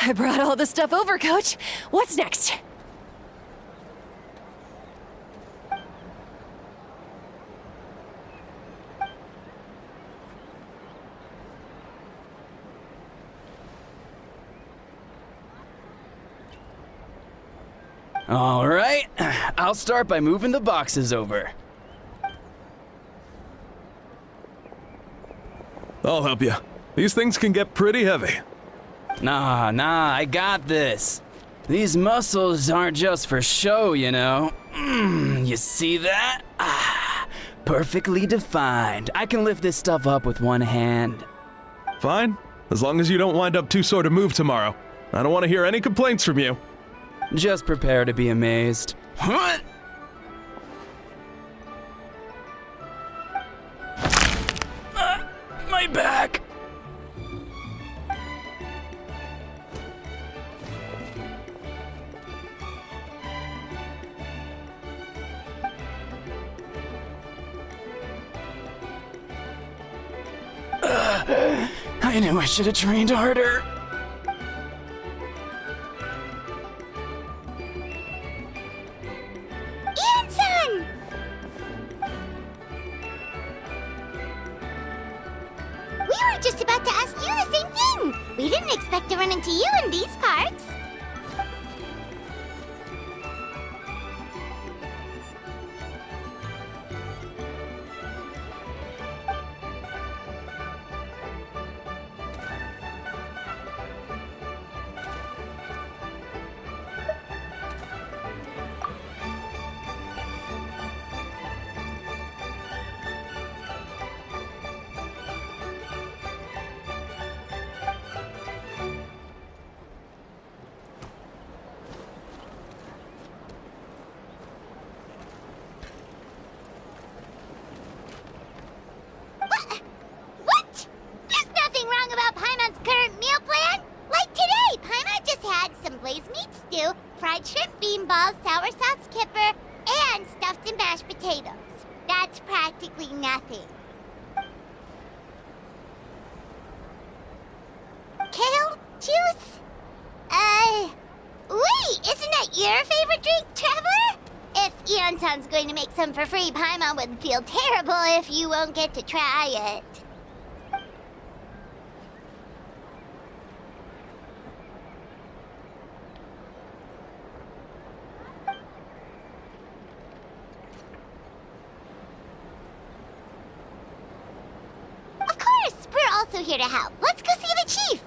I brought all the stuff over, Coach. What's next? All right, I'll start by moving the boxes over. I'll help you. These things can get pretty heavy. Nah, I got this. These muscles aren't just for show, you know. You see that? Perfectly defined. I can lift this stuff up with one hand. Fine, as long as you don't wind up too sore to move tomorrow. I don't want to hear any complaints from you. Just prepare to be amazed. Huh? My back! I knew I should have trained harder. Genshin! We were just about to ask you the same thing. We didn't expect to run into you in these parts. What? There's nothing wrong about Paimon's current meal plan. Like today, Paimon just had some glazed meat stew, fried shrimp bean balls, sour sauce kipper, and stuffed and mashed potatoes. That's practically nothing. Kale juice? Wait, isn't that your favorite drink, Traveler? If Eon-san's going to make some for free, Paimon would feel terrible if you won't get to try it. Of course! We're also here to help. Let's go see the chief!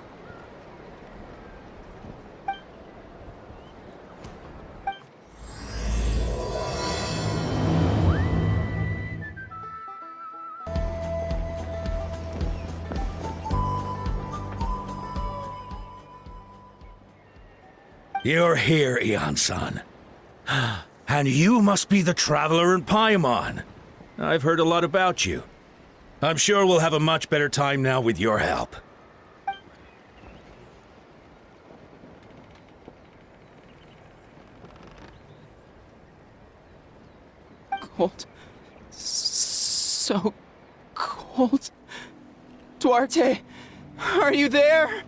You're here, Eon-san. And you must be the traveler in Paimon. I've heard a lot about you. I'm sure we'll have a much better time now with your help. Cold. So cold. Duarte, are you there?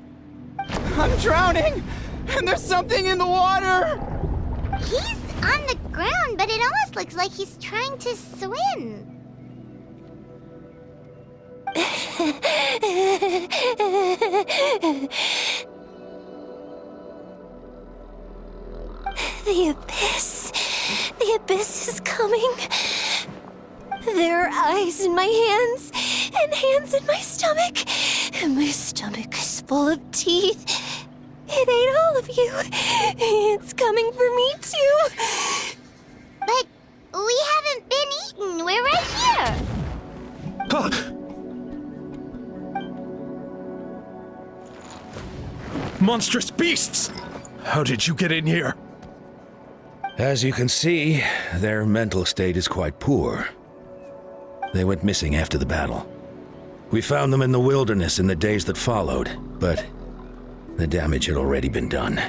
I'm drowning, and there's something in the water! He's on the ground, but it almost looks like he's trying to swim. The abyss. The abyss is coming. There are eyes in my hands, and hands in my stomach. And my stomach is full of teeth. It ate all of you. It's coming for me, too. But we haven't been eaten. We're right here. Monstrous beasts! How did you get in here? As you can see, their mental state is quite poor. They went missing after the battle. We found them in the wilderness in the days that followed, but the damage had already been done.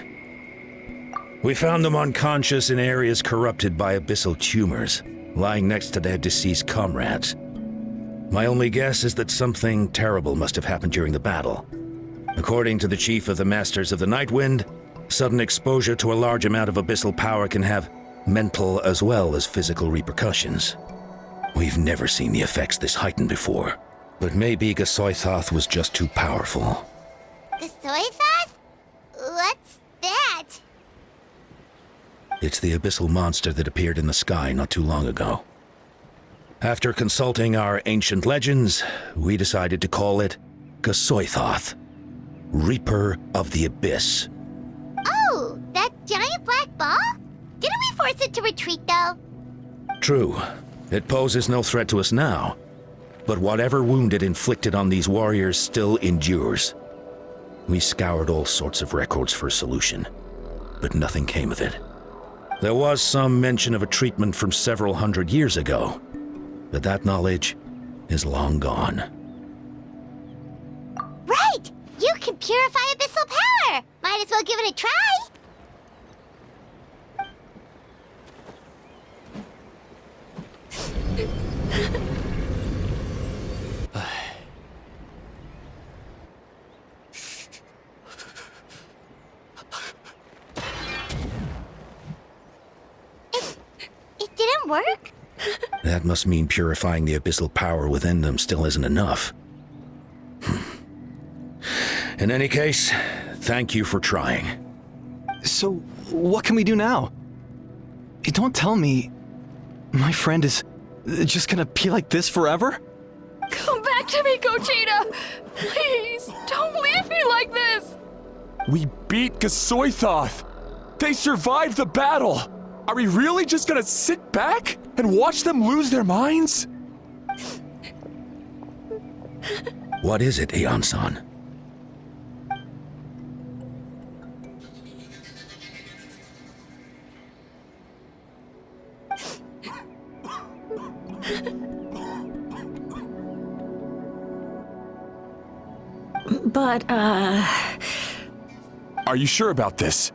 We found them unconscious in areas corrupted by abyssal tumors, lying next to their deceased comrades. My only guess is that something terrible must have happened during the battle. According to the chief of the Masters of the Nightwind, sudden exposure to a large amount of abyssal power can have mental as well as physical repercussions. We've never seen the effects this heightened before, but maybe Gasoithoth was just too powerful. The soy thought? What's that? It's the abyssal monster that appeared in the sky not too long ago. After consulting our ancient legends, we decided to call it Gasoithoth, Reaper of the Abyss. Oh, that giant black ball? Didn't we force it to retreat, though? True. It poses no threat to us now, but whatever wound it inflicted on these warriors still endures. We scoured all sorts of records for a solution, but nothing came of it. There was some mention of a treatment from several hundred years ago, but that knowledge is long gone. Right! You can purify abyssal power! Might as well give it a try! It didn't work? That must mean purifying the abyssal power within them still isn't enough. In any case, thank you for trying. So, what can we do now? Don't tell me my friend is just gonna be like this forever? Come back to me, Gogeta! Please, don't leave me like this! We beat Gasoithoth! They survived the battle! Are we really just gonna sit back and watch them lose their minds? What is it, Aeon-san? But, Are you sure about this?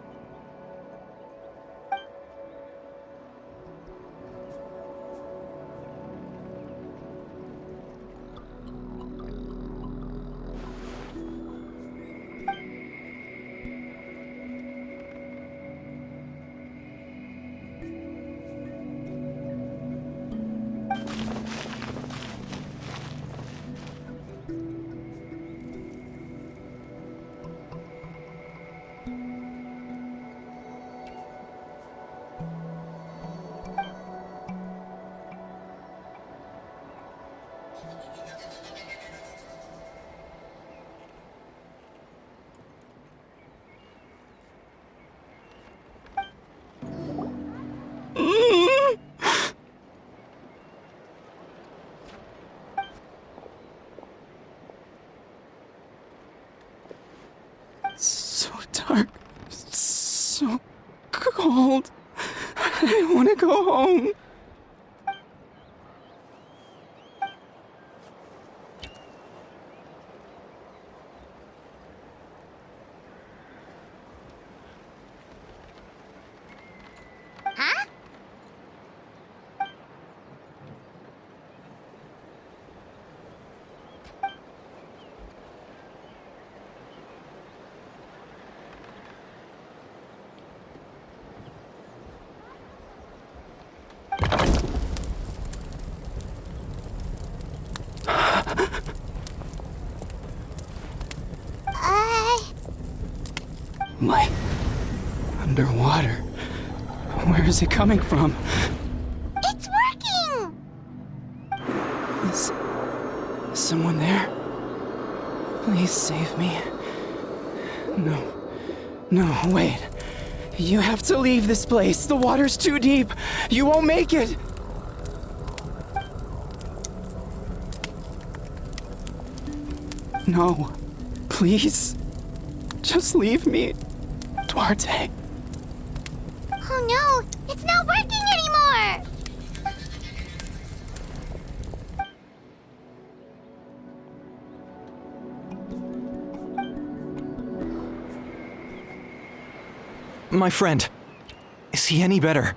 So dark, so cold. I want to go home. Huh? Light. Underwater. Where is it coming from? It's working! Is someone there? Please save me. No. No, wait. You have to leave this place. The water's too deep. You won't make it. No. Please. Just leave me. Duarte. Oh no! It's not working anymore! My friend, is he any better?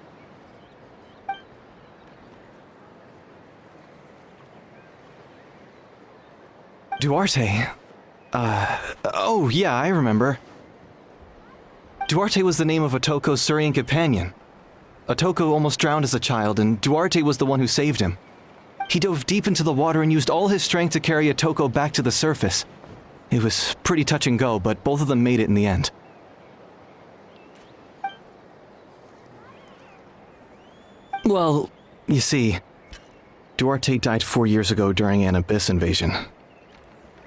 Duarte, Oh, yeah, I remember. Duarte was the name of Otoko's Surian companion. Otoko almost drowned as a child, and Duarte was the one who saved him. He dove deep into the water and used all his strength to carry Otoko back to the surface. It was pretty touch and go, but both of them made it in the end. Well, you see, Duarte died 4 years ago during an Abyss invasion.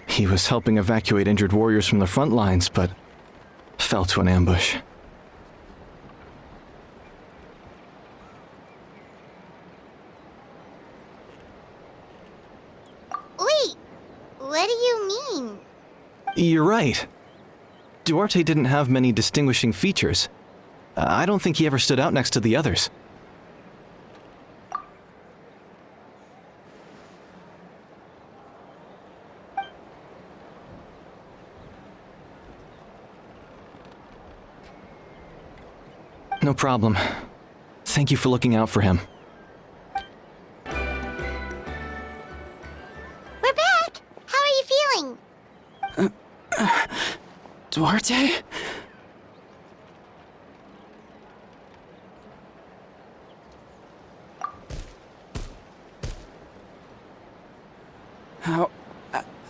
He was helping evacuate injured warriors from the front lines, but fell to an ambush. Wait, what do you mean? You're right. Duarte didn't have many distinguishing features. I don't think he ever stood out next to the others. No problem. Thank you for looking out for him. We're back! How are you feeling? Duarte?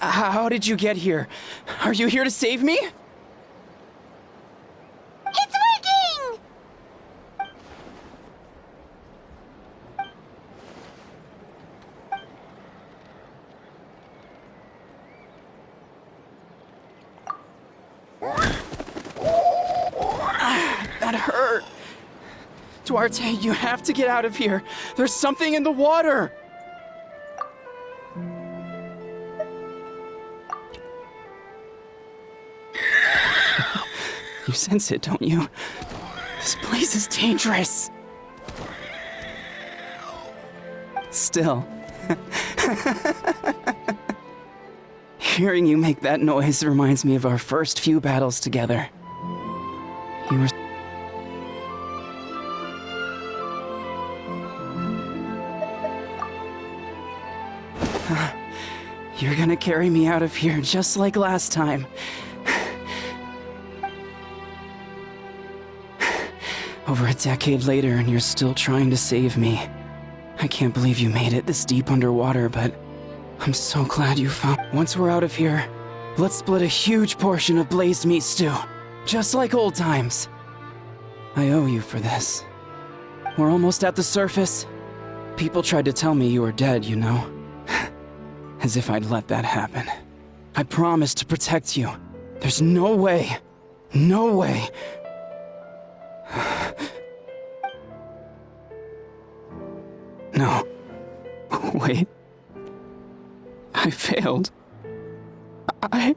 How did you get here? Are you here to save me? It's working! That hurt. Duarte, you have to get out of here. There's something in the water. You sense it, don't you? This place is dangerous. Still. Hearing you make that noise reminds me of our first few battles together. You were... You're gonna carry me out of here just like last time. Over a decade later, and you're still trying to save me. I can't believe you made it this deep underwater, but I'm so glad you found... Once we're out of here, let's split a huge portion of blazed meat stew. Just like old times. I owe you for this. We're almost at the surface. People tried to tell me you were dead, you know. As if I'd let that happen. I promised to protect you. There's no way. No way. No. Wait. I failed. I...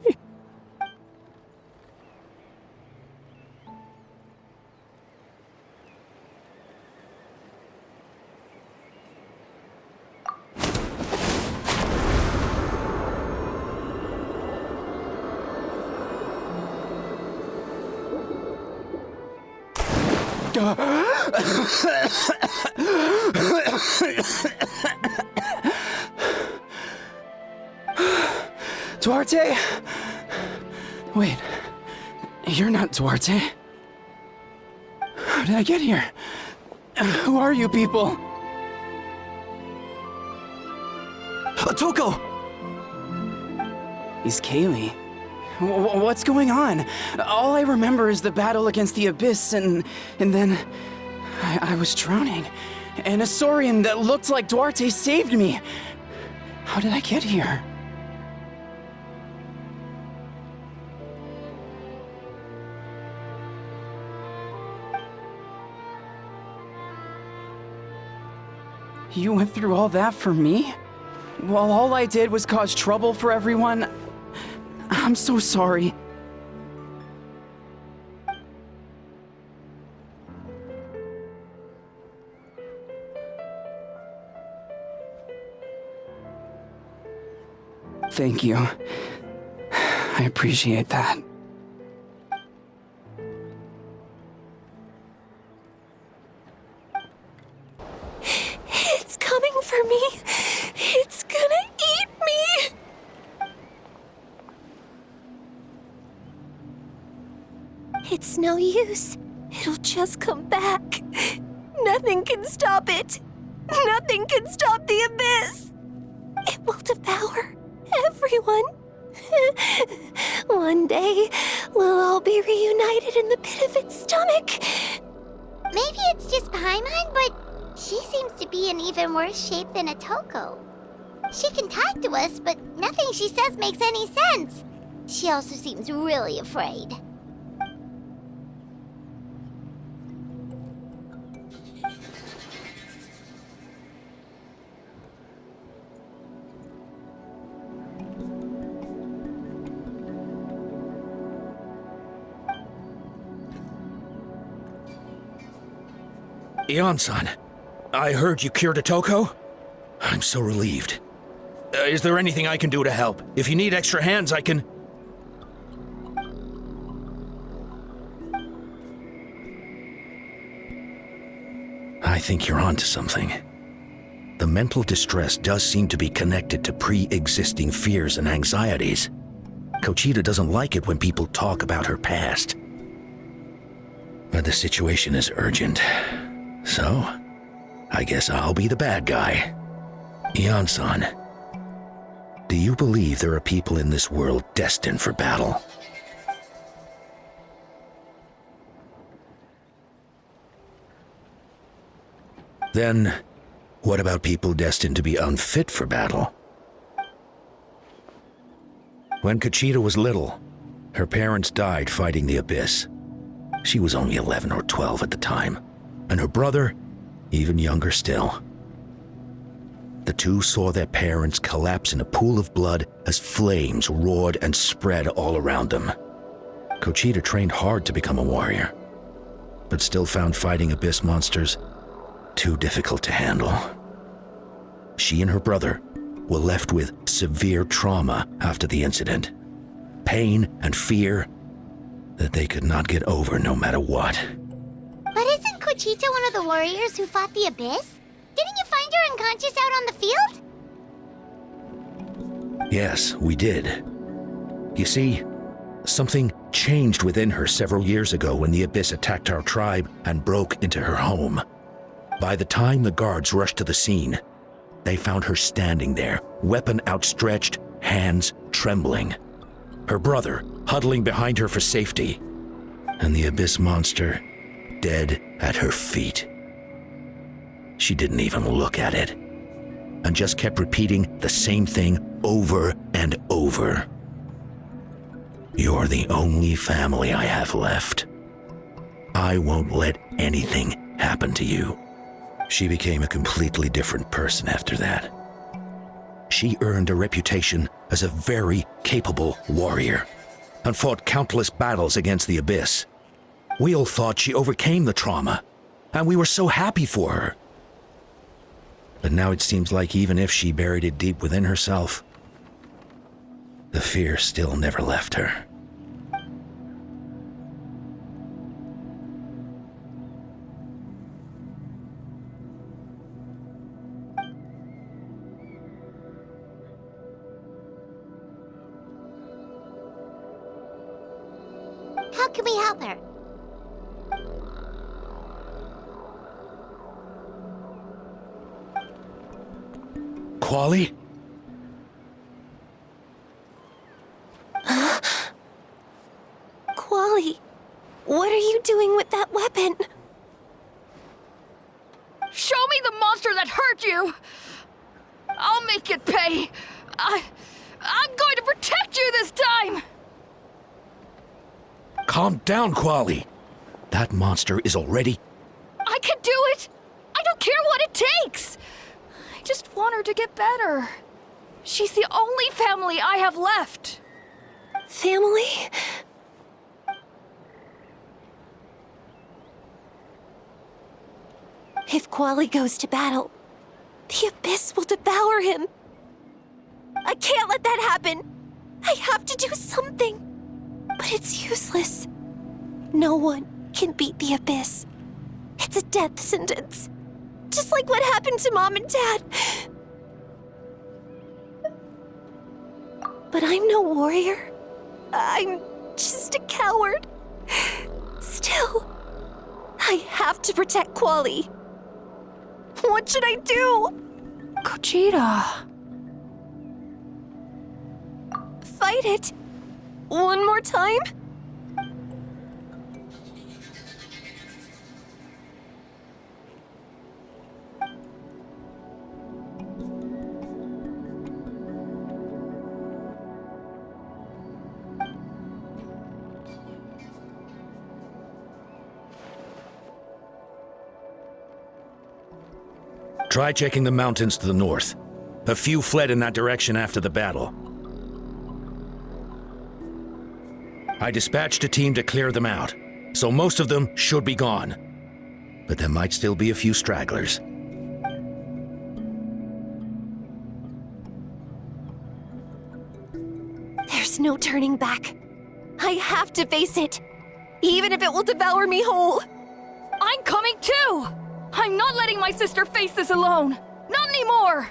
Duarte? Wait, you're not Duarte. How did I get here? Who are you people? Otoko! He's Kaylee. What's going on? All I remember is the battle against the Abyss, and then I was drowning. And a Saurian that looked like Duarte saved me. How did I get here? You went through all that for me? While all I did was cause trouble for everyone? I'm so sorry. Thank you. I appreciate that. It's coming for me. It's gonna eat me. It's no use. It'll just come back. Nothing can stop it. Nothing can stop the abyss. It will devour everyone. One day, we'll all be reunited in the pit of its stomach. Maybe it's just Paimon, but she seems to be in even worse shape than Otoko. She can talk to us, but nothing she says makes any sense. She also seems really afraid. Ion-san, I heard you cured Otoko? I'm so relieved. Is there anything I can do to help? If you need extra hands, I can... I think you're onto something. The mental distress does seem to be connected to pre-existing fears and anxieties. Kochita doesn't like it when people talk about her past. But the situation is urgent. So, I guess I'll be the bad guy. Ion-san, do you believe there are people in this world destined for battle? Then, what about people destined to be unfit for battle? When Kochita was little, her parents died fighting the abyss. She was only 11 or 12 at the time, and her brother, even younger still. The two saw their parents collapse in a pool of blood as flames roared and spread all around them. Kochita trained hard to become a warrior, but still found fighting abyss monsters too difficult to handle. She and her brother were left with severe trauma after the incident. Pain and fear that they could not get over no matter what. But isn't Kochita one of the warriors who fought the abyss? Didn't you find her unconscious out on the field? Yes, we did. You see, something changed within her several years ago when the abyss attacked our tribe and broke into her home. By the time the guards rushed to the scene, they found her standing there, weapon outstretched, hands trembling. Her brother huddling behind her for safety, and the abyss monster dead at her feet. She didn't even look at it, and just kept repeating the same thing over and over. You're the only family I have left. I won't let anything happen to you. She became a completely different person after that. She earned a reputation as a very capable warrior and fought countless battles against the abyss. We all thought she overcame the trauma, and we were so happy for her. But now it seems like even if she buried it deep within herself, the fear still never left her. How can we help her? Quali? Quali, what are you doing with that weapon? Show me the monster that hurt you! I'll make it pay! I'm going to protect you this time! Calm down, Quali. That monster is already... I can do it! I don't care what it takes! I just want her to get better. She's the only family I have left. Family? If Quali goes to battle, the abyss will devour him. I can't let that happen. I have to do something. But it's useless. No one can beat the abyss. It's a death sentence. Just like what happened to Mom and Dad. But I'm no warrior. I'm just a coward. I have to protect Quali. What should I do? Gogeta. Fight it? One more time? Try checking the mountains to the north. A few fled in that direction after the battle. I dispatched a team to clear them out, so most of them should be gone. But there might still be a few stragglers. There's no turning back. I have to face it, even if it will devour me whole. I'm coming too! I'm not letting my sister face this alone! Not anymore!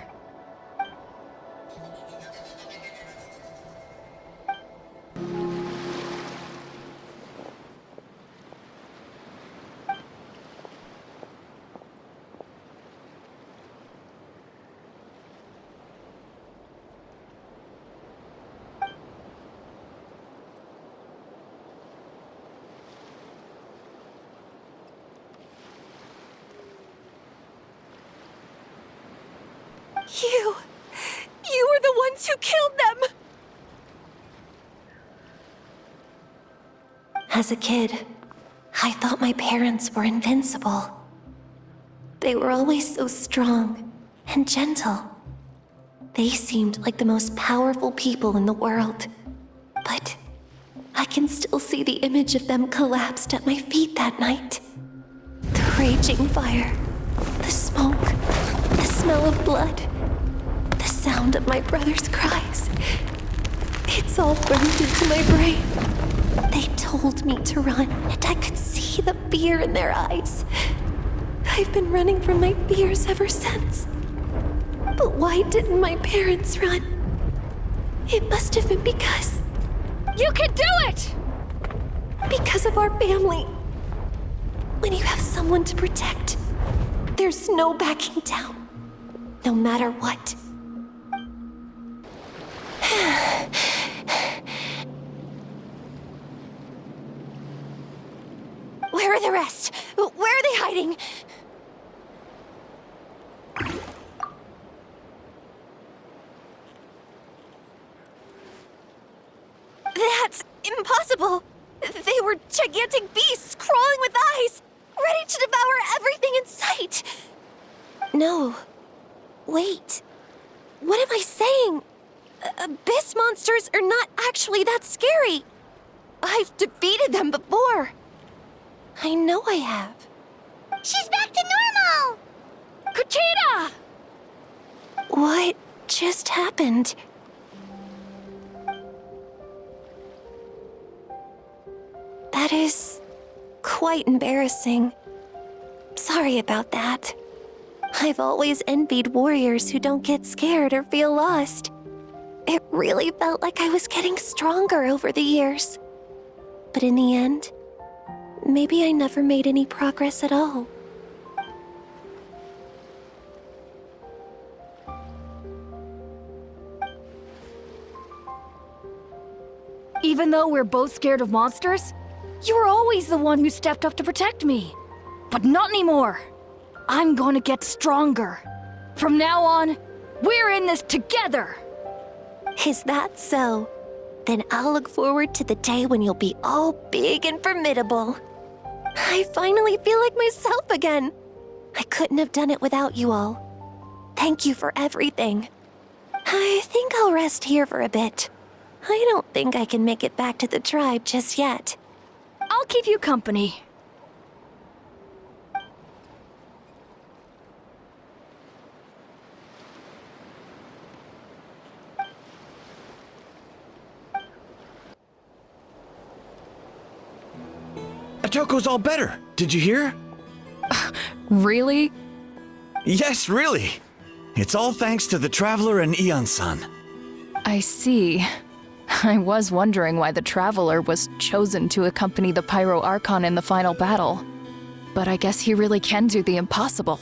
You were the ones who killed them! As a kid, I thought my parents were invincible. They were always so strong and gentle. They seemed like the most powerful people in the world. But I can still see the image of them collapsed at my feet that night. The raging fire, the smoke, the smell of blood, the sound of my brother's cries. It's all burned into my brain. They told me to run, and I could see the fear in their eyes. I've been running from my fears ever since. But why didn't my parents run? It must have been because... You can do it! Because of our family. When you have someone to protect, there's no backing down, no matter what. Where are the rest? Where are they hiding? That's impossible! They were gigantic beasts crawling with eyes, ready to devour everything in sight! No. Wait. What am I saying? Abyss monsters are not actually that scary. I've defeated them before. I know I have. She's back to normal! Gogeta! What just happened? That is quite embarrassing. Sorry about that. I've always envied warriors who don't get scared or feel lost. It really felt like I was getting stronger over the years. But in the end, maybe I never made any progress at all. Even though we're both scared of monsters, you were always the one who stepped up to protect me. But not anymore. I'm going to get stronger. From now on, we're in this together. Is that so? Then I'll look forward to the day when you'll be all big and formidable. I finally feel like myself again. I couldn't have done it without you all. Thank you for everything. I think I'll rest here for a bit. I don't think I can make it back to the tribe just yet. I'll keep you company. Atoko's all better. Did you hear? Really? Yes, really. It's all thanks to the Traveler and Eon-san. I see. I was wondering why the Traveler was chosen to accompany the Pyro Archon in the final battle. But I guess he really can do the impossible.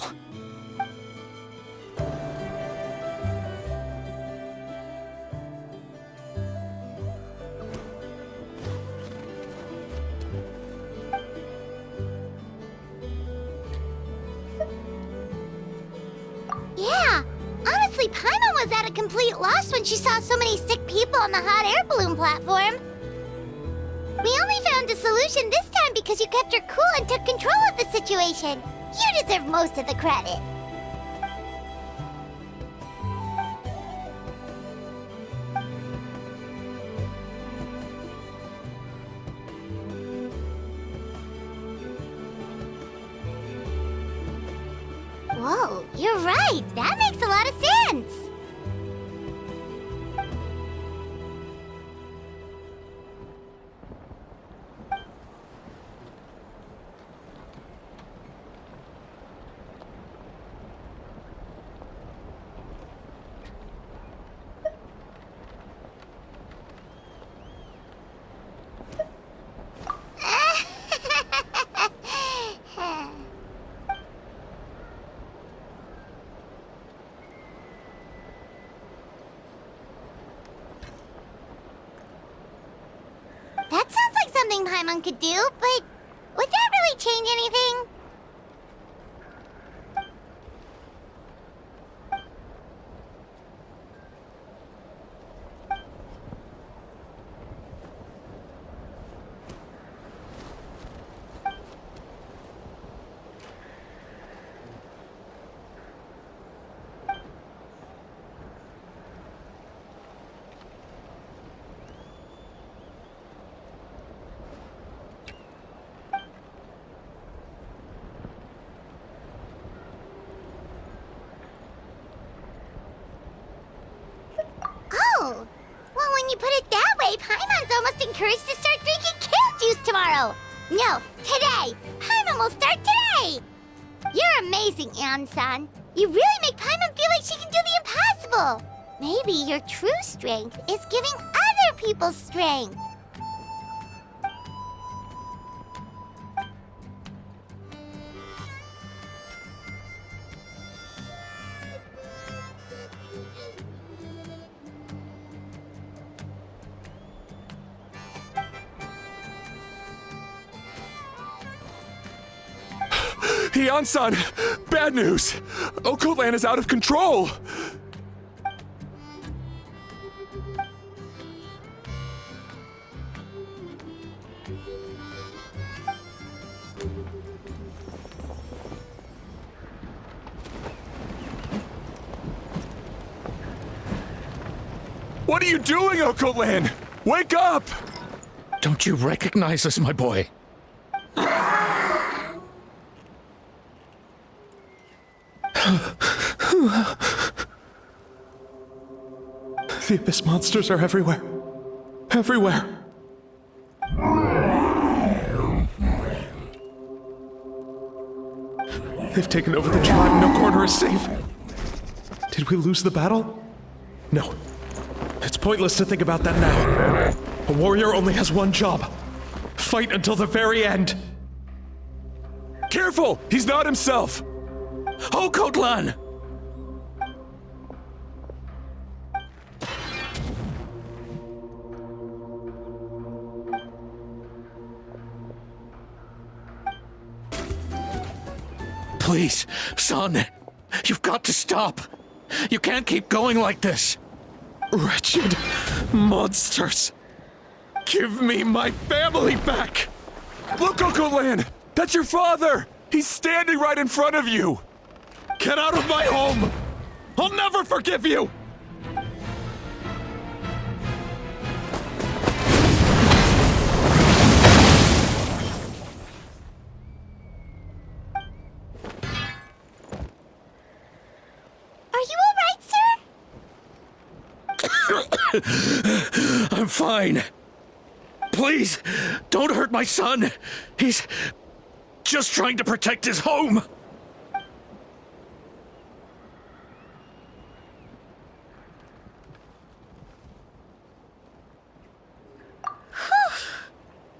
Yeah, honestly, Paimon was at a complete loss when she saw so many sick people on the hot air balloon platform. We only found a solution this time because you kept her cool and took control of the situation. You deserve most of the credit. Whoa, you're right. That makes a lot of sense. That sounds like something Paimon could do, but would that really change anything? Oh, well, when you put it that way, Paimon's almost encouraged to start drinking kale juice tomorrow. No, today. Paimon will start today. You're amazing, Ansan. You really make Paimon feel like she can do the impossible. Maybe your true strength is giving other people strength. Hyan-san! Bad news! Okotlan is out of control! What are you doing, Okotlan? Wake up! Don't you recognize us, my boy? The Abyss monsters are everywhere. Everywhere. They've taken over the tribe. No corner is safe. Did we lose the battle? No. It's pointless to think about that now. A warrior only has one job. Fight until the very end. Careful! He's not himself! Okotlan! Please, son, you've got to stop. You can't keep going like this. Wretched monsters. Give me my family back! Look, Okotlan! That's your father! He's standing right in front of you! Get out of my home! I'll never forgive you! Are you all right, sir? I'm fine. Please, don't hurt my son. He's just trying to protect his home.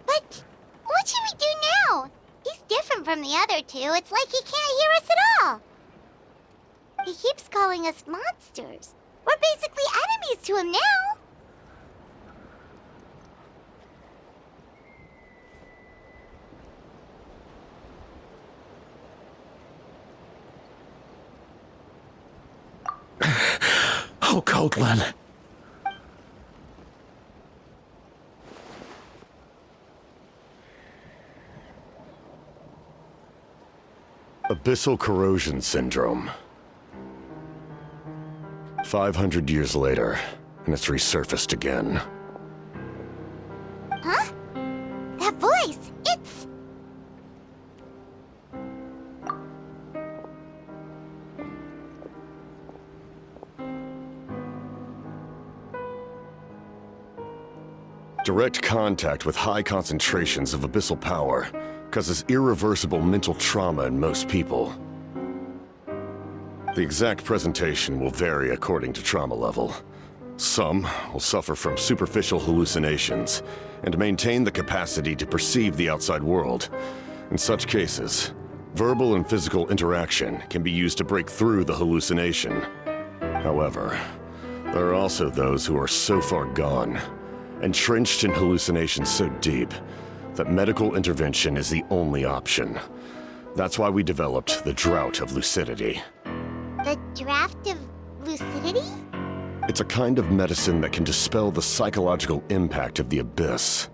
But what should we do now? He's different from the other two, it's like he can't hear us at all. He keeps calling us monsters. We're basically enemies to him now. Oh, Coatlan. Abyssal corrosion syndrome. 500 years later, and it's resurfaced again. Huh? That voice, it's... Direct contact with high concentrations of abyssal power causes irreversible mental trauma in most people. The exact presentation will vary according to trauma level. Some will suffer from superficial hallucinations and maintain the capacity to perceive the outside world. In such cases, verbal and physical interaction can be used to break through the hallucination. However, there are also those who are so far gone, entrenched in hallucinations so deep, that medical intervention is the only option. That's why we developed the Drought of Lucidity. The Draft of Lucidity? It's a kind of medicine that can dispel the psychological impact of the Abyss.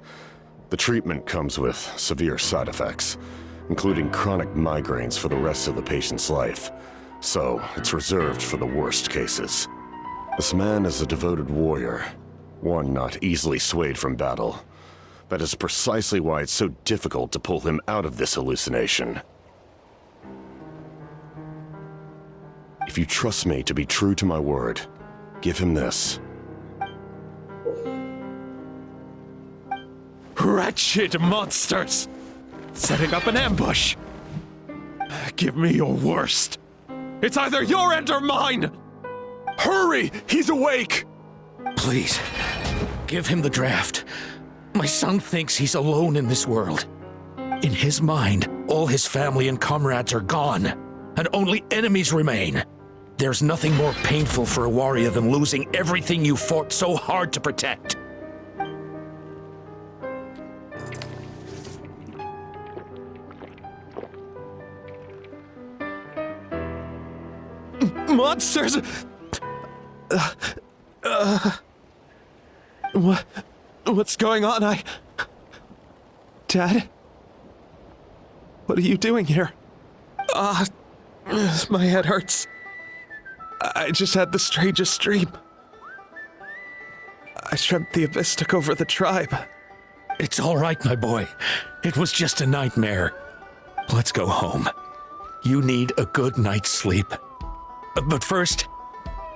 The treatment comes with severe side effects, including chronic migraines for the rest of the patient's life, so it's reserved for the worst cases. This man is a devoted warrior, one not easily swayed from battle. That is precisely why it's so difficult to pull him out of this hallucination. If you trust me to be true to my word, give him this. Wretched monsters! Setting up an ambush! Give me your worst. It's either your end or mine! Hurry! He's awake! Please, give him the draft. My son thinks he's alone in this world. In his mind, all his family and comrades are gone, and only enemies remain. There's nothing more painful for a warrior than losing everything you fought so hard to protect. Monsters! What's going on? Dad? What are you doing here? My head hurts. I just had the strangest dream. I dreamt the Abyss took over the tribe. It's all right, my boy. It was just a nightmare. Let's go home. You need a good night's sleep. But first,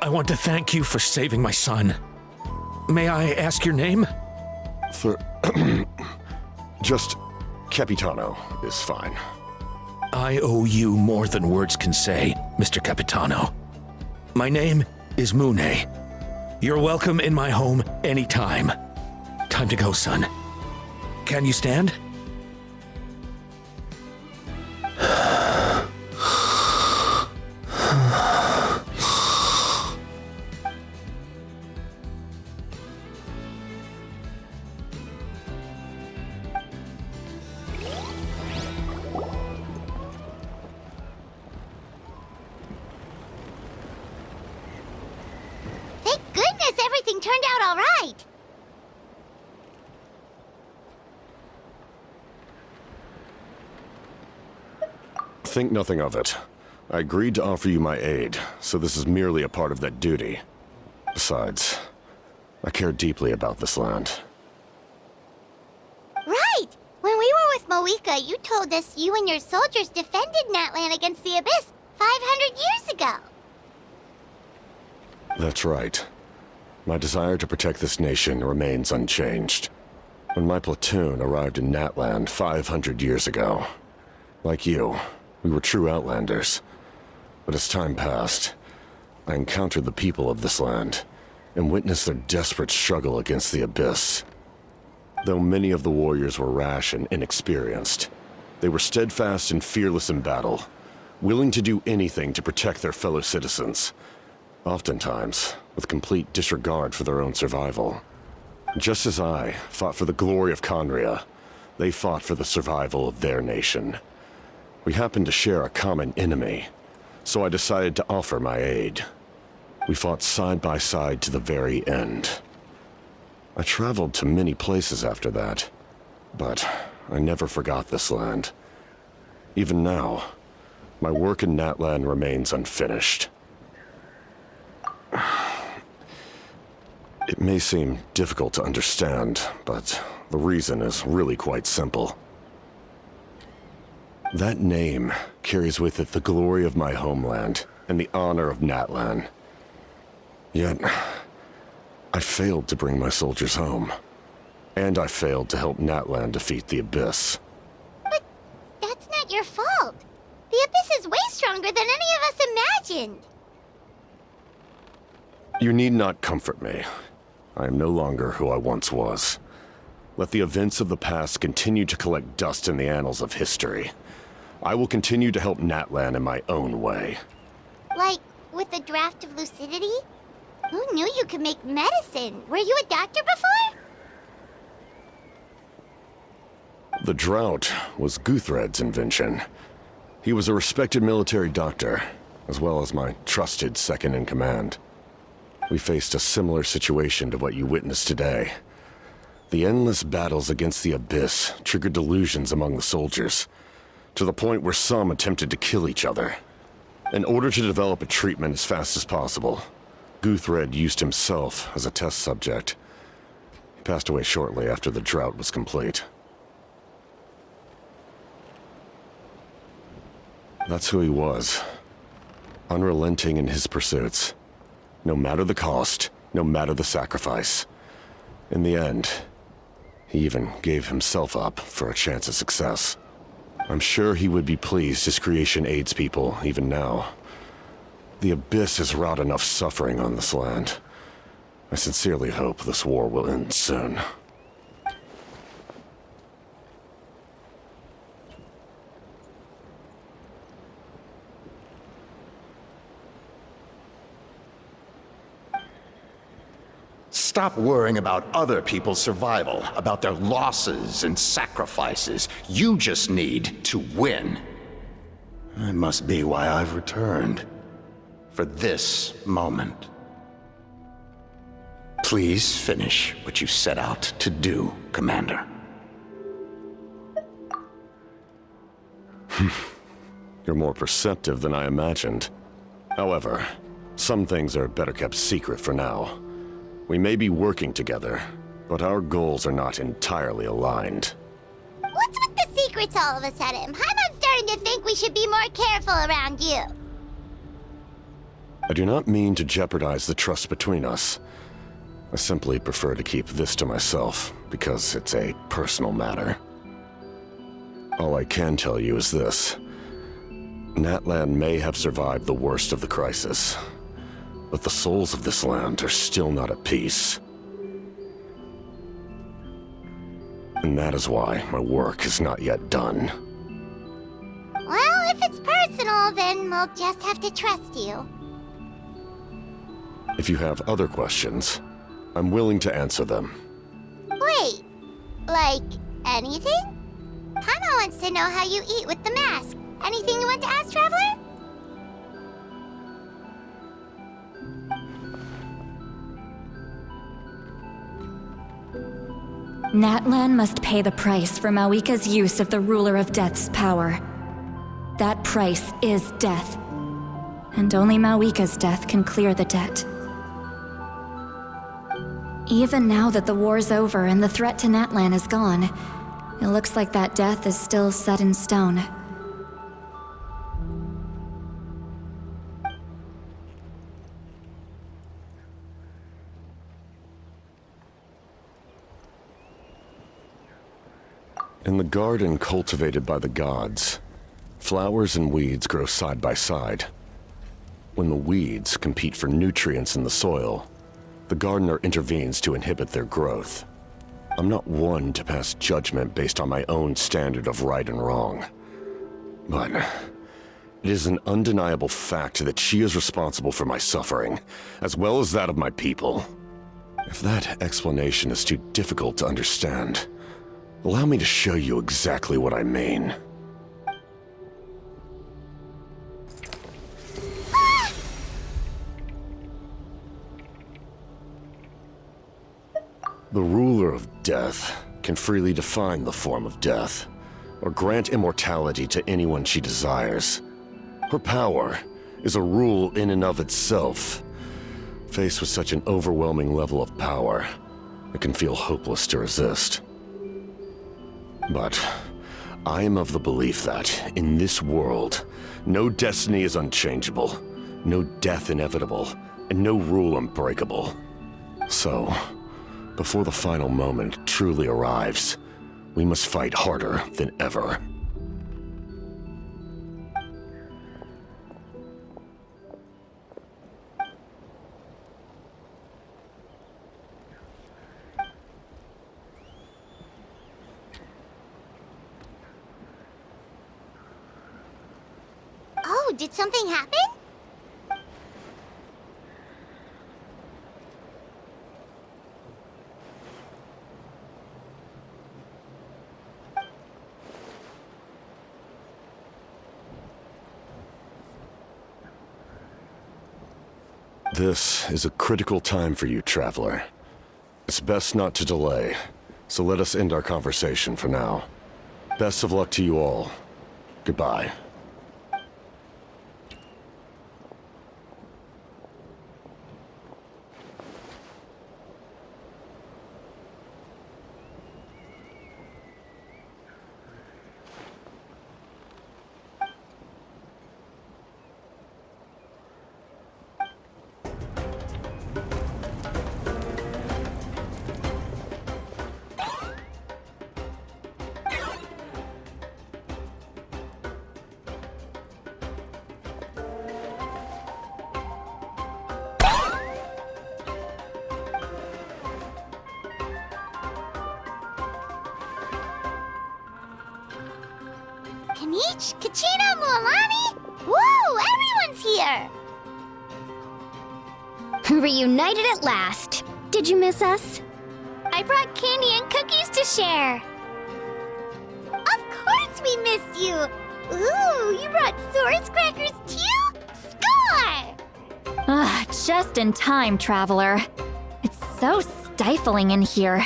I want to thank you for saving my son. May I ask your name? Just Capitano is fine. I owe you more than words can say, Mr. Capitano. My name is Mune. You're welcome in my home anytime. Time to go, son. Can you stand? Thank goodness everything turned out all right. Think nothing of it. I agreed to offer you my aid, so this is merely a part of that duty. Besides, I care deeply about this land. Right! When we were with Moika, you told us you and your soldiers defended Natlan against the Abyss 500 years ago. That's right. My desire to protect this nation remains unchanged. When my platoon arrived in Natlan 500 years ago, like you, we were true outlanders. But as time passed, I encountered the people of this land and witnessed their desperate struggle against the Abyss. Though many of the warriors were rash and inexperienced, They were steadfast and fearless in battle, willing to do anything to protect their fellow citizens, oftentimes with complete disregard for their own survival. Just as I fought for the glory of Conria, they fought for the survival of their nation. We happened to share a common enemy, so I decided to offer my aid. We fought side by side to the very end. I traveled to many places after that, but I never forgot this land. Even now, my work in Natlan remains unfinished. It may seem difficult to understand, but the reason is really quite simple. That name carries with it the glory of my homeland and the honor of Natlan. Yet, I failed to bring my soldiers home. And I failed to help Natlan defeat the Abyss. But that's not your fault. The Abyss is way stronger than any of us imagined. You need not comfort me. I am no longer who I once was. Let the events of the past continue to collect dust in the annals of history. I will continue to help Natlan in my own way. Like, with the draft of lucidity? Who knew you could make medicine? Were you a doctor before? The drought was Guthred's invention. He was a respected military doctor, as well as my trusted second-in-command. We faced a similar situation to what you witnessed today. The endless battles against the Abyss triggered delusions among the soldiers, to the point where some attempted to kill each other. In order to develop a treatment as fast as possible, Guthred used himself as a test subject. He passed away shortly after the drought was complete. That's who he was. Unrelenting in his pursuits. No matter the cost, no matter the sacrifice. In the end, he even gave himself up for a chance of success. I'm sure he would be pleased his creation aids people even now. The Abyss has wrought enough suffering on this land. I sincerely hope this war will end soon. Stop worrying about other people's survival, about their losses and sacrifices. You just need to win. That must be why I've returned. For this moment. Please finish what you set out to do, Commander. You're more perceptive than I imagined. However, some things are better kept secret for now. We may be working together, but our goals are not entirely aligned. What's with the secrets all of a sudden? Paimon's starting to think we should be more careful around you. I do not mean to jeopardize the trust between us. I simply prefer to keep this to myself, because it's a personal matter. All I can tell you is this. Natlan may have survived the worst of the crisis, but the souls of this land are still not at peace. And that is why my work is not yet done. Well, if it's personal, then we'll just have to trust you. If you have other questions, I'm willing to answer them. Wait, like anything? Paimon wants to know how you eat with the mask. Anything you want to ask, Traveler? Natlan must pay the price for Mawika's use of the Ruler of Death's power. That price is death. And only Mawika's death can clear the debt. Even now that the war's over and the threat to Natlan is gone, it looks like that death is still set in stone. In the garden cultivated by the gods, flowers and weeds grow side by side. When the weeds compete for nutrients in the soil, the gardener intervenes to inhibit their growth. I'm not one to pass judgment based on my own standard of right and wrong. But it is an undeniable fact that she is responsible for my suffering, as well as that of my people. If that explanation is too difficult to understand, allow me to show you exactly what I mean. The ruler of death can freely define the form of death, or grant immortality to anyone she desires. Her power is a rule in and of itself. Faced with such an overwhelming level of power, it can feel hopeless to resist. But I am of the belief that, in this world, no destiny is unchangeable, no death inevitable, and no rule unbreakable. So, before the final moment truly arrives, we must fight harder than ever. Oh, did something happen? This is a critical time for you, Traveler. It's best not to delay, so let us end our conversation for now. Best of luck to you all. Goodbye. Kanich, Kachina, Mualani? Woo! Everyone's here! Reunited at last. Did you miss us? I brought candy and cookies to share. Of course we missed you! Ooh, you brought Source crackers too? Score! Just in time, Traveler. It's so stifling in here.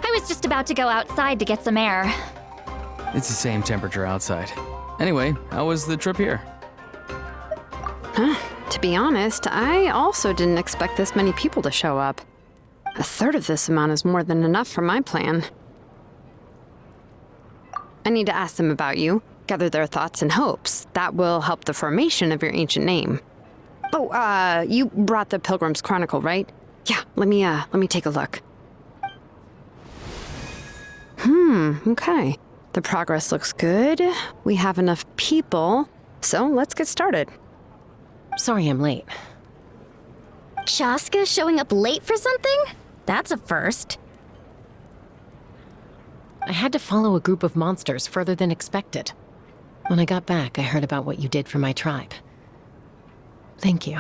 I was just about to go outside to get some air. It's the same temperature outside. Anyway, how was the trip here? To be honest, I also didn't expect this many people to show up. A third of this amount is more than enough for my plan. I need to ask them about you, gather their thoughts and hopes. That will help the formation of your ancient name. Oh, you brought the Pilgrim's Chronicle, right? Yeah, let me take a look. Okay. The progress looks good. We have enough people, so let's get started. Sorry I'm late. Shaska showing up late for something? That's a first. I had to follow a group of monsters further than expected. When I got back, I heard about what you did for my tribe. Thank you.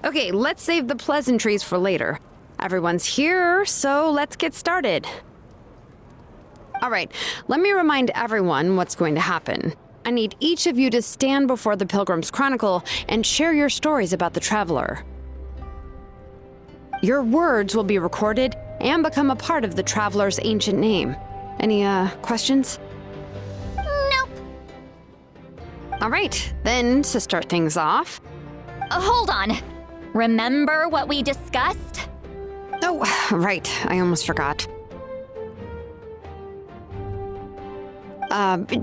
Okay, let's save the pleasantries for later. Everyone's here, so let's get started. All right, let me remind everyone what's going to happen. I need each of you to stand before the Pilgrim's Chronicle and share your stories about the Traveler. Your words will be recorded and become a part of the Traveler's ancient name. Any, questions? Nope. All right, then, to start things off... Hold on. Remember what we discussed? Oh, right. I almost forgot.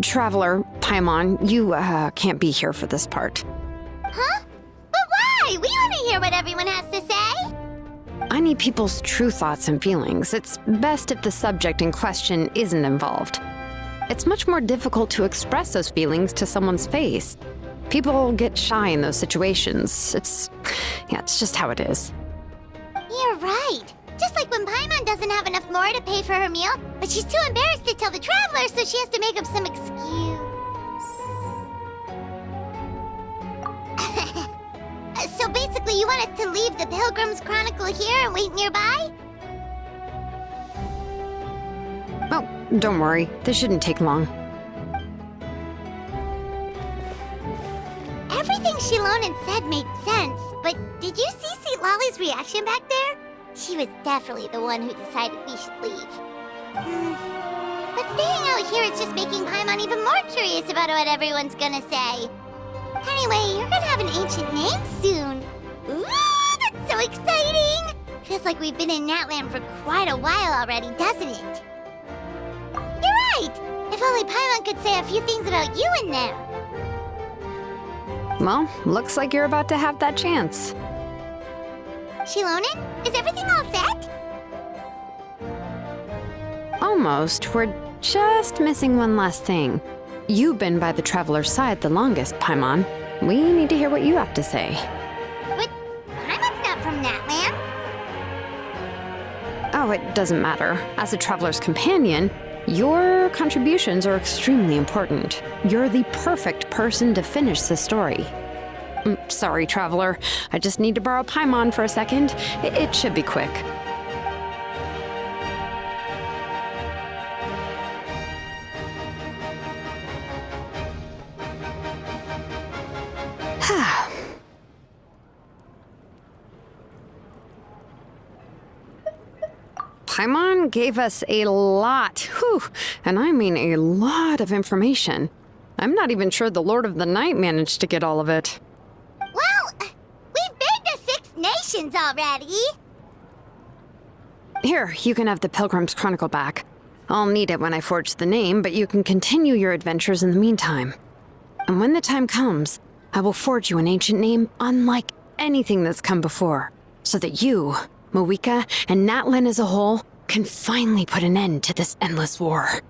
Traveler, Paimon, you, can't be here for this part. Huh? But why? We want to hear what everyone has to say. I need people's true thoughts and feelings. It's best if the subject in question isn't involved. It's much more difficult to express those feelings to someone's face. People get shy in those situations. It's just how it is. You're right. Just like when Paimon doesn't have enough more to pay for her meal, but she's too embarrassed to tell the traveler, so she has to make up some excuse. So basically, you want us to leave the Pilgrim's Chronicle here and wait nearby? Oh, don't worry. This shouldn't take long. Everything Shilonen said made sense, but did you see St. Lolly's reaction back there? She was definitely the one who decided we should leave. But staying out here is just making Paimon even more curious about what everyone's gonna say. Anyway, you're gonna have an ancient name soon. Ooh, that's so exciting! Feels like we've been in Natlan for quite a while already, doesn't it? You're right! If only Paimon could say a few things about you in there. Well, looks like you're about to have that chance. Shilonen, is everything all set? Almost. We're just missing one last thing. You've been by the Traveler's side the longest, Paimon. We need to hear what you have to say. But Paimon's not from Natlan. Oh, it doesn't matter. As a Traveler's companion, your contributions are extremely important. You're the perfect person to finish the story. Sorry, Traveler. I just need to borrow Paimon for a second. It should be quick. Paimon gave us a lot, and I mean a lot of information. I'm not even sure the Lord of the Night managed to get all of it. Well, we've been to 6 nations already. Here, you can have the Pilgrim's Chronicle back. I'll need it when I forge the name, but you can continue your adventures in the meantime. And when the time comes, I will forge you an ancient name unlike anything that's come before, so that you, Moeka, and Natlan as a whole can finally put an end to this endless war.